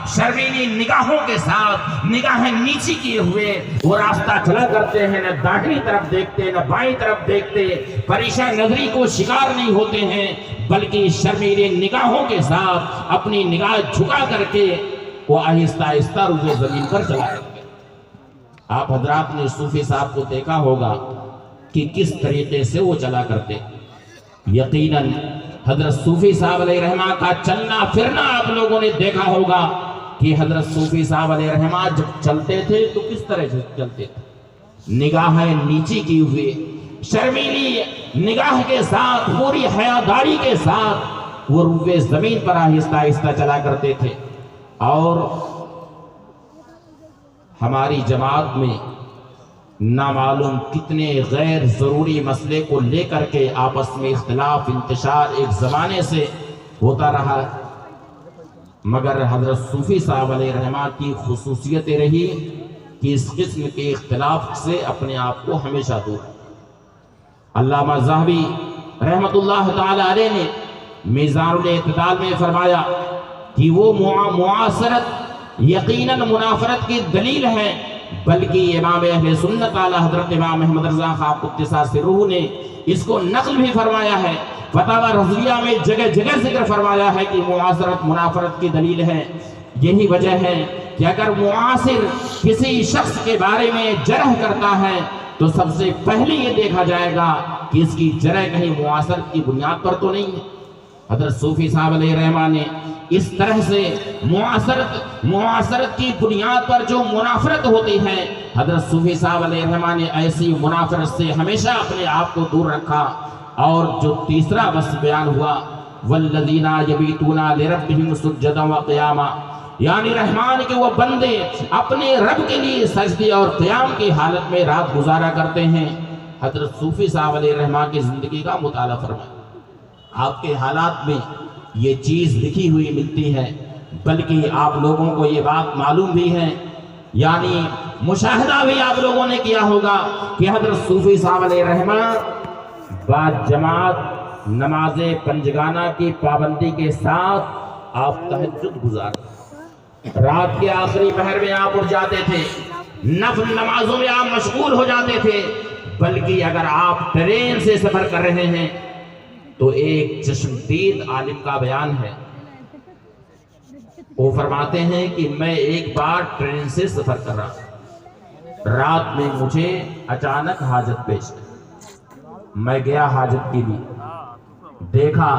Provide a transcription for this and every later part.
شرمیلی نگاہوں کے ساتھ نگاہیں نیچی کیے ہوئے وہ راستہ چلا کرتے ہیں، نہ داہنی طرف دیکھتے نہ بائیں طرف دیکھتے، پریشان نظری کو شکار نہیں ہوتے ہیں، بلکہ شرمیلی نگاہوں کے ساتھ اپنی نگاہ جھکا کر کے وہ آہستہ آہستہ روئے زمین پر چلا کرتے ہیں۔ آپ حضرات نے صوفی صاحب کو دیکھا ہوگا کہ کس طریقے سے وہ چلا کرتے۔ یقیناً حضرت صوفی صاحب علیہ رحمہ کا چلنا پھرنا آپ لوگوں نے دیکھا ہوگا کہ حضرت صوفی صاحب علیہ رحمہ جب چلتے تھے تو کس طرح سے چلتے تھے، نگاہیں نیچی کی ہوئے، شرمیلی نگاہ کے ساتھ، پوری حیاداری کے ساتھ وہ روئے زمین پر آہستہ آہستہ چلا کرتے تھے۔ اور ہماری جماعت میں نامعلوم کتنے غیر ضروری مسئلے کو لے کر کے آپس میں اختلاف انتشار ایک زمانے سے ہوتا رہا، مگر حضرت صوفی صاحب علیہ رحمہ کی خصوصیت رہی کہ اس قسم کے اختلاف سے اپنے آپ کو ہمیشہ دور۔ علامہ ذہبی رحمت اللہ تعالی علیہ نے میزان الاعتدال میں فرمایا کہ وہ معاصرت یقیناً منافرت کی دلیل ہے، بلکہ امام اہل سنت اعلی حضرت امام محمد رضا خان قدس سرہ نے اس کو نقل بھی فرمایا ہے۔ فتاوی رضویہ میں جگہ جگہ ذکر فرمایا ہے کہ معاصرت منافرت کی دلیل ہے۔ یہی وجہ ہے کہ اگر معاصر کسی شخص کے بارے میں جرح کرتا ہے تو سب سے پہلے یہ دیکھا جائے گا کہ اس کی جرح کہیں معاصرت کی بنیاد پر تو نہیں ہے۔ حضرت صوفی صاحب علیہ رحمہ نے اس طرح سے معاصرت کی بنیاد پر جو منافرت ہوتی ہے، حضرت صوفی صاحب علیہ رحمہ نے ایسی منافرت سے ہمیشہ اپنے آپ کو دور رکھا۔ اور جو تیسرا وصف بیان ہوا، والذین یبیتون لربہم سجدا وقیاما، یعنی رحمان کے وہ بندے اپنے رب کے لیے سجدے اور قیام کی حالت میں رات گزارا کرتے ہیں۔ حضرت صوفی صاحب علیہ رحمہ کی زندگی کا مطالعہ فرمائیں، آپ کے حالات میں یہ چیز لکھی ہوئی ملتی ہے، بلکہ آپ لوگوں کو یہ بات معلوم بھی ہے، یعنی مشاہدہ بھی آپ لوگوں نے کیا ہوگا کہ حضرت صوفی صاحب علیہ رحمہ بعد جماعت نماز پنجگانہ کی پابندی کے ساتھ آپ تہجد گزارتے، رات کے آخری پہر میں آپ اٹھ جاتے تھے، نفل نمازوں میں آپ مشغول ہو جاتے تھے، بلکہ اگر آپ ٹرین سے سفر کر رہے ہیں تو ایک چشمدید عالم کا بیان ہے، وہ فرماتے ہیں کہ میں ایک بار ٹرین سے سفر کر رہا، رات میں مجھے اچانک حاجت پیش آئی، میں گیا حاجت کے لیے، دیکھا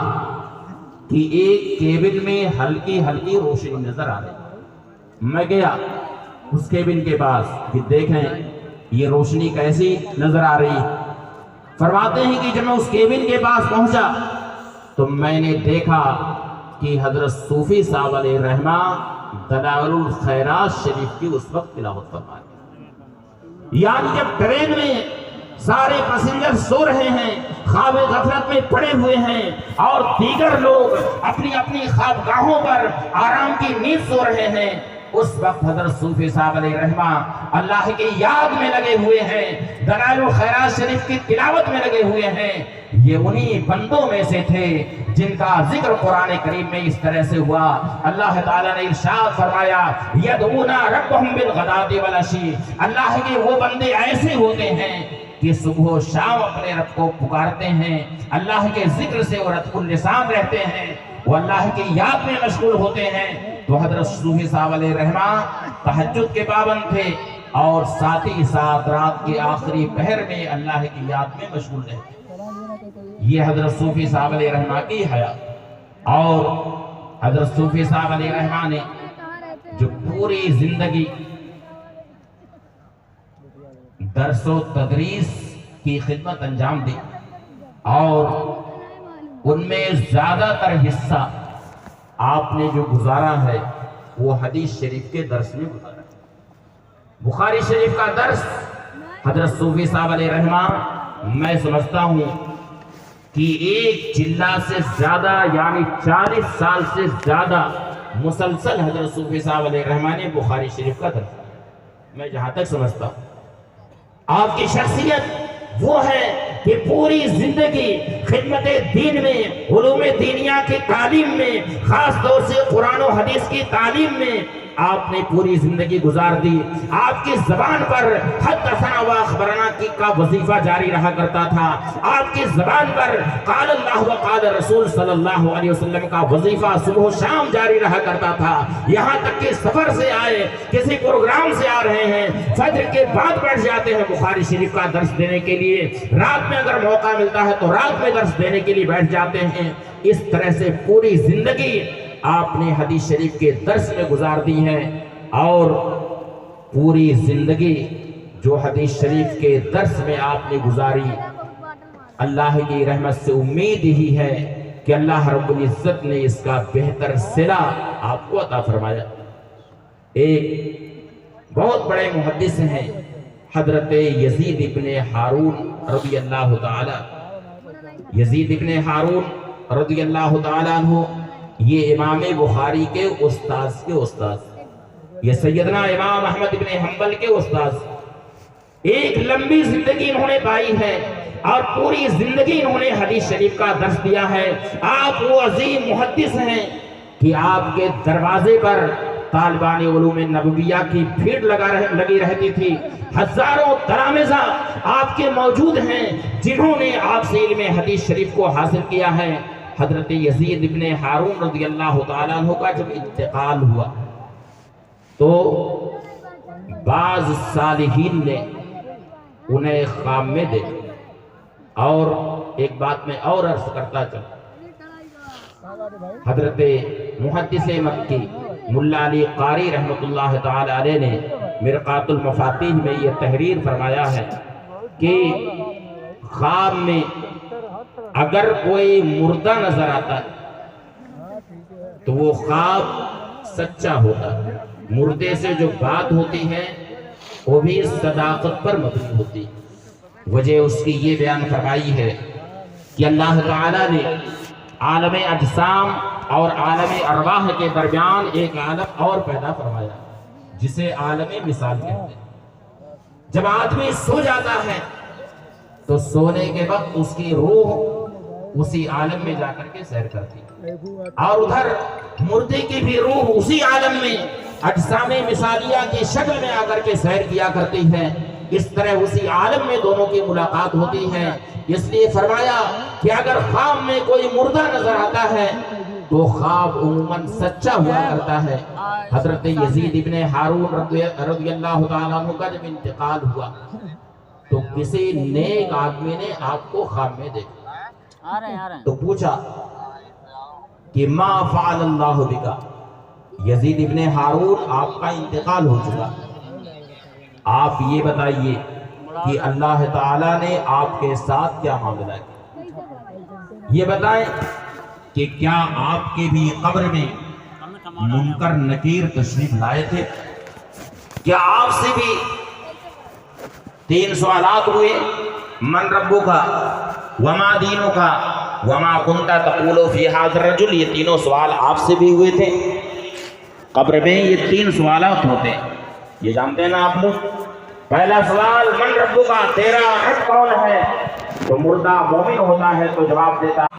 کہ ایک کیبن میں ہلکی ہلکی روشنی نظر آ رہی، میں گیا اس کیبن کے پاس کہ دیکھیں یہ روشنی کیسی نظر آ رہی۔ فرماتے ہیں کہ جب میں اس کیبن کے پاس پہنچا تو میں نے دیکھا کہ حضرت صوفی صاحب علیہ رحمہ دلائل الخیرات شریف کی اس وقت تلاوت فرما رہے، یعنی جب ٹرین میں سارے پیسنجر سو رہے ہیں، خواب غفلت میں پڑے ہوئے ہیں، اور دیگر لوگ اپنی اپنی خوابگاہوں پر آرام کی نیند سو رہے ہیں، اس وقت حضرت صوفی صاحب علیہ رحمہ اللہ کی یاد میں لگے ہوئے ہیں، دلائل الخیرات شریف کی تلاوت میں لگے ہوئے ہیں۔ یہ انہی بندوں میں سے تھے جن کا ذکر قرآن کریم میں اس طرح سے ہوا، اللہ تعالیٰ نے ارشاد فرمایا یدعون ربهم بالغداۃ والعشی، اللہ کے وہ بندے ایسے ہوتے ہیں کہ صبح و شام اپنے رب کو پکارتے ہیں، اللہ کے ذکر سے وہ رطب اللسان رہتے ہیں، وہ اللہ کی یاد میں مشغول ہوتے ہیں۔ تو حضرت صوفی صاحب علیہ رحمہ تہجد کے پابند تھے، اور ساتھ ہی ساتھ رات کے آخری پہر میں اللہ کی یاد میں مشغول رہتے۔ یہ حضرت صوفی صاحب علیہ رحمہ کی حیات۔ اور حضرت صوفی صاحب علیہ رحمہ نے جو پوری زندگی درس و تدریس کی خدمت انجام دی، اور ان میں زیادہ تر حصہ آپ نے جو گزارا ہے وہ حدیث شریف کے درس میں گزارا ہے۔ بخاری شریف کا درس حضرت صوفی صاحب علیہ رحمہ، میں سمجھتا ہوں کہ ایک جلد سے زیادہ یعنی 40 سال سے زیادہ مسلسل حضرت صوفی صاحب علیہ رحمہ نے بخاری شریف کا درس دیا، میں جہاں تک سمجھتا ہوں۔ آپ کی شخصیت وہ ہے کہ پوری زندگی خدمت دین میں، علوم دینیہ کی تعلیم میں، خاص طور سے قرآن و حدیث کی تعلیم میں آپ نے پوری زندگی گزار دی۔ آپ کی زبان پر حدثنا و اخبرنا کا وظیفہ جاری رہا کرتا تھا، آپ کی زبان پر قال اللہ و قال رسول صلی اللہ علیہ وسلم کا وظیفہ صبح و شام جاری رہا کرتا تھا، یہاں تک کہ سفر سے آئے، کسی پروگرام سے آ رہے ہیں، فجر کے بعد بیٹھ جاتے ہیں بخاری شریف کا درس دینے کے لیے، رات میں اگر موقع ملتا ہے تو رات میں درس دینے کے لیے بیٹھ جاتے ہیں۔ اس طرح سے پوری زندگی آپ نے حدیث شریف کے درس میں گزار دی ہے، اور پوری زندگی جو حدیث شریف کے درس میں آپ نے گزاری، اللہ کی رحمت سے امید ہی ہے کہ اللہ رب العزت نے اس کا بہتر صلہ آپ کو عطا فرمایا۔ ایک بہت بڑے محدث ہیں حضرت یزید ابن ہارون رضی اللہ تعالی، یزید ابن ہارون رضی اللہ تعالی عنہ، یہ امام بخاری کے استاذ کے استاذ، یہ سیدنا امام احمد بن حنبل کے استاذ، ایک لمبی زندگی انہوں نے پائی ہے اور پوری زندگی انہوں نے حدیث شریف کا درس دیا ہے۔ آپ وہ عظیم محدث ہیں کہ آپ کے دروازے پر طالبان علوم نبویہ کی بھیڑ لگی رہتی تھی، ہزاروں تلامذہ آپ کے موجود ہیں جنہوں نے آپ سے علم حدیث شریف کو حاصل کیا ہے۔ حضرت یزید ابن ہارون رضی اللہ تعالیٰ عنہ کا جب انتقال ہوا تو بعض صالحین نے انہیں خواب میں دیکھا، اور ایک بات میں اور عرض کرتا چلا، حضرت محدث مکی ملا علی قاری رحمۃ اللہ تعالی علیہ نے مرقات المفاتیح میں یہ تحریر فرمایا ہے کہ خواب میں اگر کوئی مردہ نظر آتا ہے تو وہ خواب سچا ہوتا ہے، مردے سے جو بات ہوتی ہے وہ بھی صداقت پر مبنی ہوتی ہے۔ وجہ اس کی یہ بیان فرمائی ہے کہ اللہ تعالیٰ نے عالم اجسام اور عالم ارواح کے درمیان ایک عالم اور پیدا فرمایا جسے عالم مثال کہتے ہیں۔ جب آدمی سو جاتا ہے تو سونے کے وقت اس کی روح اسی عالم میں جا کر کے سیر کرتی ہے، اور ادھر مردے کی بھی روح اسی عالم میں اجسام مثالیہ کی شکل میں آ کر کے سیر کیا کرتی ہے۔ اس طرح اسی عالم میں دونوں کی ملاقات ہوتی ہے۔ اس لیے فرمایا کہ اگر خواب میں کوئی مردہ نظر آتا ہے تو خواب عموماً سچا ہوا کرتا ہے۔ حضرت یزید ابن ہارون رضی اللہ تعالیٰ عنہ کا جب انتقال ہوا تو کسی نیک آدمی نے آپ کو خواب میں دیکھا تو پوچھا کہ ما فعل اللہ بکا، یزید ابن ہارون آپ کا انتقال ہو چکا، آپ یہ بتائیے کہ اللہ تعالیٰ نے آپ کے ساتھ کیا معاملہ کیا، یہ بتائیں کہ کیا آپ کے بھی قبر میں منکر نکیر تشریف لائے تھے؟ کیا آپ سے بھی 3 سوالات ہوئے؟ من ربک وما دینک وما کنت تقول فی ھذا الرجل، یہ تینوں سوال آپ سے بھی ہوئے تھے؟ قبر میں یہ 3 سوالات ہوتے ہیں، یہ جانتے ہیں نا آپ لوگ؟ پہلا سوال من ربک، تیرا رب کون ہے؟ تو مردہ مومن ہوتا ہے تو جواب دیتا